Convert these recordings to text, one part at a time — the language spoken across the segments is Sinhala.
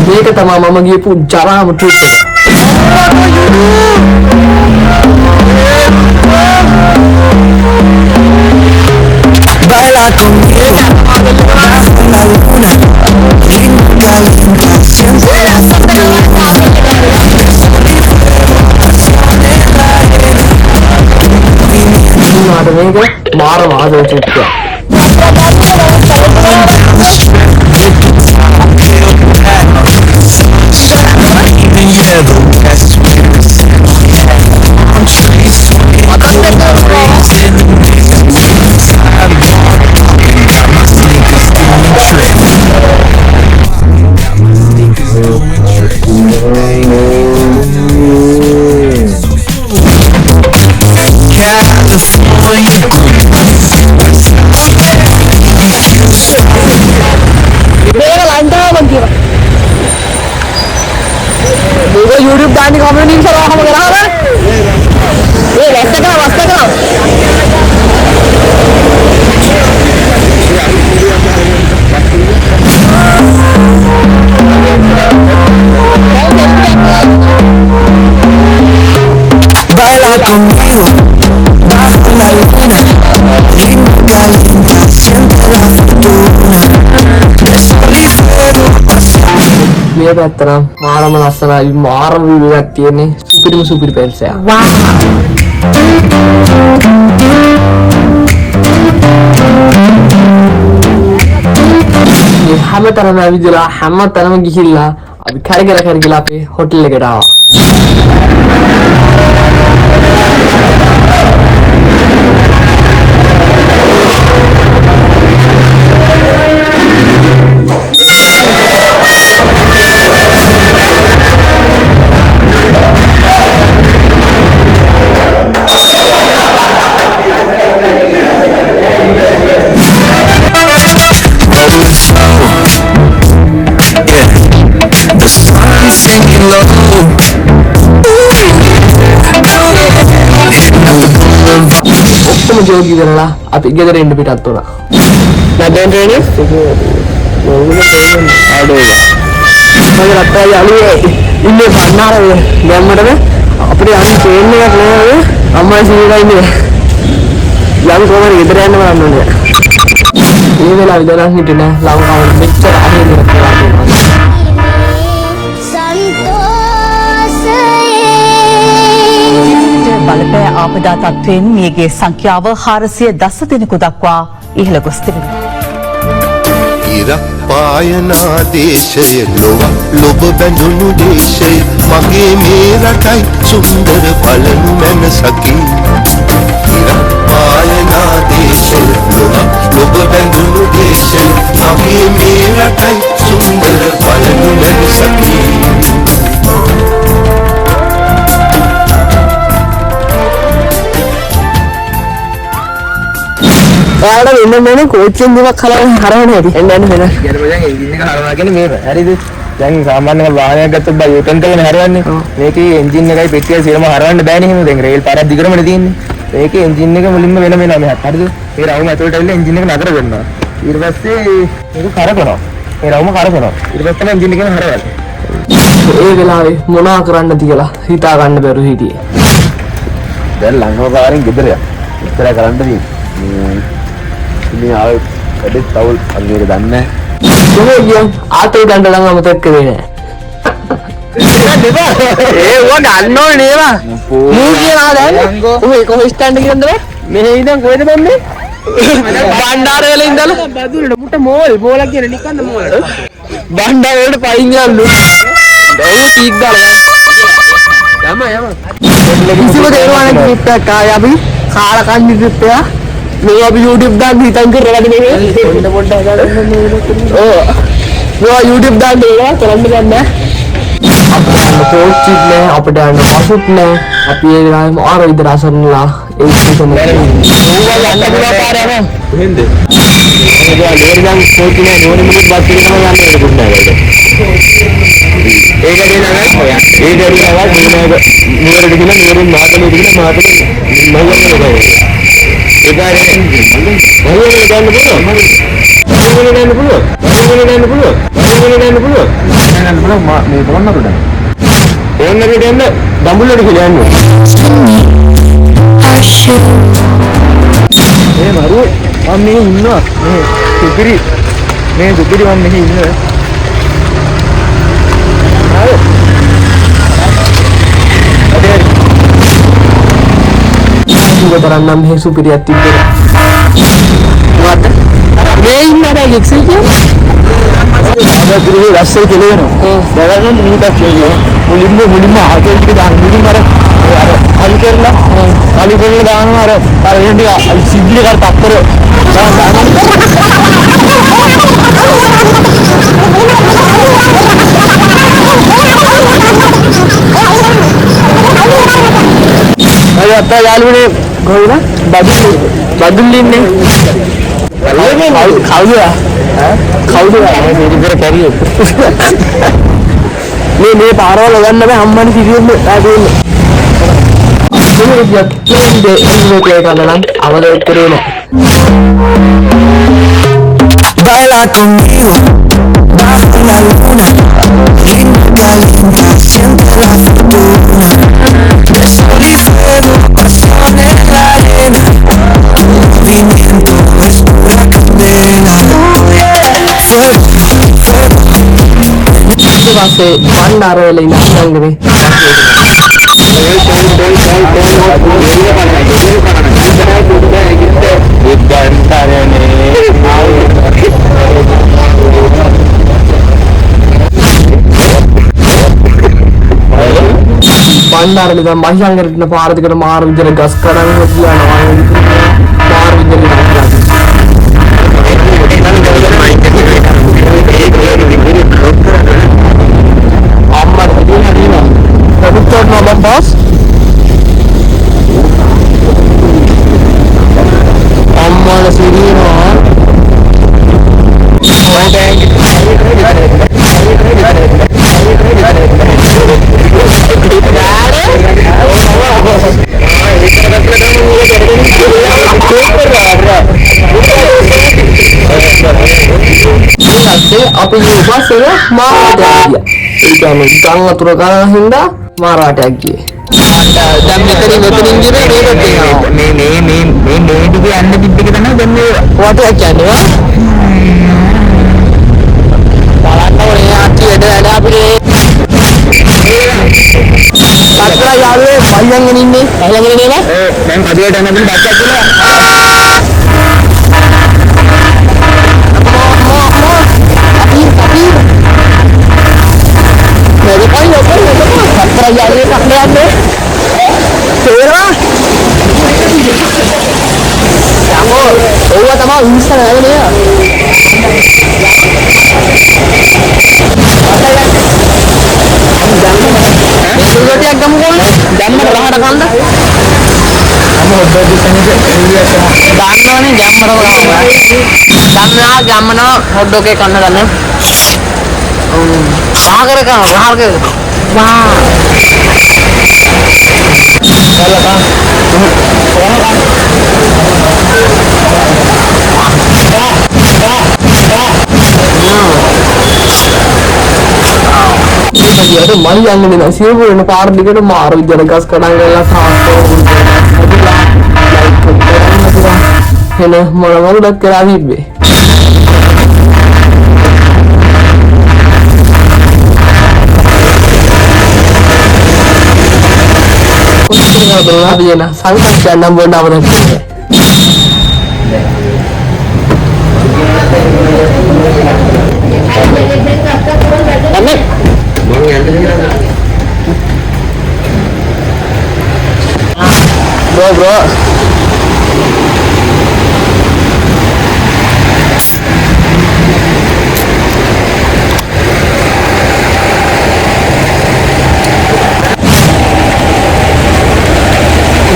මේක තමයි මම ගියපු ජරාම ට්‍රිප් එක. Baila conmigo bajo la luna, linda, linda, siempre la fortuna. මේක මාරම ආදර ට්‍රිප් එක. YouTube dan di komen ini salah kamu kira apa? Wasta kau. Baila conmigo bajo la luna, linda, linda, siempre la fortuna. මේ පැත්තට මාරම ලස්සනයි මාරම view එකක් තියෙන්නේ සුපිරිම පැලස් එක. මේ හැමතැනම ඇවිදලා හැමතැනම ගිහිල්ලා අපි කරගලා අපේ හොටෙල් එකට ආවා. ඔක්කොම ජෝගි කරලා අපි ගෙදර එන්න පිටත් වුණා. නැදෙන් රේනේ මගේ රත්තරන් යාළුවේ ඉන්නේ බණ්ණාරේ දැම්මටද අපිට යන්න ට්‍රේන් එකක් නෑ අම්මා සීලා ඉන්නේ. යම් කොහමද ගෙදර යන්න බලන්න ඕනේ. මේ වෙලාව ඉඳලා හිටියේ නෑ ලංකාවේ මෙච්චර අහේනියක් කියලා තියෙනවා. බලපෑ ආපදා තත්ත්වයෙන් මියගේ සංඛ්‍යාව 410 දෙනෙකු දක්වා ඉහළ ගොස් තිබෙනවා. ඉරපායනා දේශය ලොබ බැඳුණු දේශය මගේ මේ රටයි සුන්දර බලනු මනසකි. ඉරපායනා දේශය ලොබ බැඳුණු දේශය මගේ මේ රටයි සුන්දර බලනු මනසකි. ඔයාලට වෙන වෙන කෝච්චියෙන් දුවක් හරවන්න හැටි. එන්න වෙන. දැන් එන්ජින් එක හරවනවා කියන්නේ මේක. හරිද? දැන් සාමාන්‍යයෙන් වාහනයක් ගත්තොත් බයි යූටර්න් කරගෙන හරවන්නේ. මේකේ එන්ජින් එකයි පෙට්ටියයි සියලුම හරවන්න බෑනේ එහෙම. දැන් රේල් පාරක් දිගටමනේ තියෙන්නේ. මේකේ එන්ජින් එක මුලින්ම වෙන මෙහාට. හරිද? මේ රවුම ඇතුළට ඇවිල්ලා එන්ජින් එක නතර කරනවා. ඊට පස්සේ මේක කරකවනවා. මේ රවුම කරකවනවා. ඊට පස්සේ තමයි එන්ජින් එකම හරවන්නේ. ඒ වෙලාවේ මොනවා කරන්නද කියලා හිතා ගන්න බැරුව හිටියේ. දැන් ලංකාව පාරෙන් ගෙදර යන්න. ඉස්සර කරන්න තියෙන්නේ. මේ ආවේ වැඩි තවල් අනිවාර්ය දන්නේ කොහේ ගියන් ආතේ ගන්න නම් අමතක කරේ නෑ. ඒ වෝ ගන්න ඕනේ නේවා. මූ කියලා දැන් කොහේ ස්ටෑන්ඩ් එකේ ඉඳලා මෙහෙ ඉඳන් කොහෙද බන්නේ? බණ්ඩාර වල ඉඳලා බදුලට මුට මෝල් කියන නිකන්ද මෝල්. බණ්ඩාර වලට පයින් යන්නු. ඔව් කීක් දාලා යම. කිසිම දෙයක් නැහැ ට්‍රිප් එකක් ආයේ අපි කාලා කන්නේ ට්‍රිප් එක. මේ අපි YouTube දාන්න හිතන් කරලා නෙමෙයි. පොඩ්ඩ හදාගන්න ඕනේ. ඔව් YouTube දාන්න ඒවා කරන්න ගන්න. අපිට පෝස්ට් නෑ අපිට යන්න පසුත් නෑ. අපි ඒ වෙලාවෙම ආර විතර අසරණලා ඒ ස්ටේෂන් එකේ. ඕවා යන්න පුළුවන් පාරේ යනවා. කොහෙන්ද? ඒවා නේරනම් පොඩි නෑ නෝන මිනිත් බස් එකේ තමයි යන්නේ දුන්න නෑ ඒක. ඒක දෙනවා ඒ දෙනවා නේරට ගිහලා නේරෙන් මාතලේ ගිහලා මාතලේ මම යනවා. ඒකාරේ මම ගන්න පුළුවන්. යන්න පුළුවන්. යන්න පුළුවන්. යන්න පුළුවන්. යන්න පුළුවන් මේ පොන්නකට. පොන්නකට යන්න දඹුල්ලට කියලා යන්න. මේ මරුවේ මම මේ ඉන්නවා. මේ සුපිරි මම මෙහි ඉන්නවා. ආයේ කරන්නම් මේ සුපිරියක් තිබ්බේ. මොකද්ද? මේ ඉන්නනේ එක්සල් කියන්නේ. අද දිනේ රස්සේ කෙලවෙනවා. දැනගන්න මිනිහක් කියනවා. මුලින්ම ආකල් ටික දාන්න මුලින්ම අර හල් කරලා හල් කරලා දානවා අර එන්නේ සිද්ධිය කර තප්පර අය අප්පා යාළුවනේ ගොවිලා බදුල්ලි ඉන්නේ කවුද මේ විතර කැරියෝ මේ පාරවල ගන්න බෑ අම්මනේ සිරියුම් ආදෙන්නේ Baila conmigo bajo la luna, linda calienta, siente la fortuna de sol y fuego, pasión en la arena, movimiento es pura candela, fuego, පස්සේ බණ්ඩාරවල ඉන්න අංගනේ බණ්ඩාරවල ඉඳන් මහියංගරට යන පාර දිගට මාර විදියට ගස් කඩන් යනවා මාර විදියට boss අම්මලා සිරියනවා අපි ඉවසල මාරට ගියා. ඒ කියන්නේ ගම් වතුර ගන්න හින්දා මාරට ගියේ. දැන් මෙතනින් ගිහලා මේකට එනවා. මේ ටික යන්න තිබ්බ එක තමයි දැන් මේ වටයක් කියන්නේ. බලන්න ඕනේ ආච්චි වැඩ අපිට. අත්ලා යාළුවේ පයියන්ගෙන ඉන්නේ. පයියන්ගෙන නේද? දැන් කඩේට යනදී බස්සක් කියලා. යාළුවේ කක්කේ යන්නේ. තේරෙනවා? යමෝ ඕවා තමයි ඉස්සර නැගනේ. ඒකටියක් ගමුකෝ. දැම්මට රහට කන්න. දාන්නවනේ ජම්මනවා හොට් ඩොග් එක කන්න ගන්න. ආකර කන රහල්කේ. Wow. Jadi malu yang ini nasi itu ini par dikit itu maru jadi gas kadang kadang satu. Ini malu-malu dah kerabi be. Benar dia nah, sangat jangan benda apa nanti. Amin. Bro.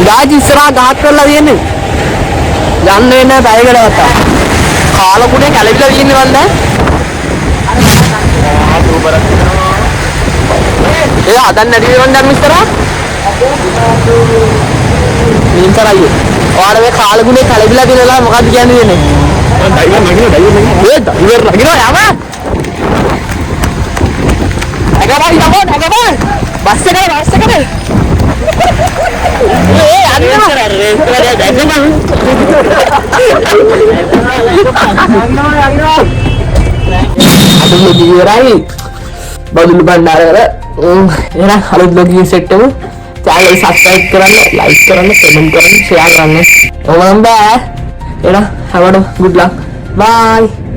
गाज इස්සරහා ගහක් කරලා තියෙන්නේ. යන්න වෙන පැයකට වත්තා. කාලකුඩේ කැලවිලා තියෙන්නේ වන්ද? ඒ හදන්න නැති වෙනවද දැන් ඉස්සරහා? මින් කරන්නේ. ඔයාලා මේ කාලකුඩේ කැලවිලා තියෙනවා මොකද්ද කියන්නේ? driver lagi dong, apa? Agak bang. Basta kan? Aduh lagi rai. Baru dulu bandar ya. Ya, kalau lagi set tuh, channel subscribe කරන්න, like කරන්න, comment කරන්න, share කරන්න. ඕම නම් බෑ. එනවා. have a good luck. Bye.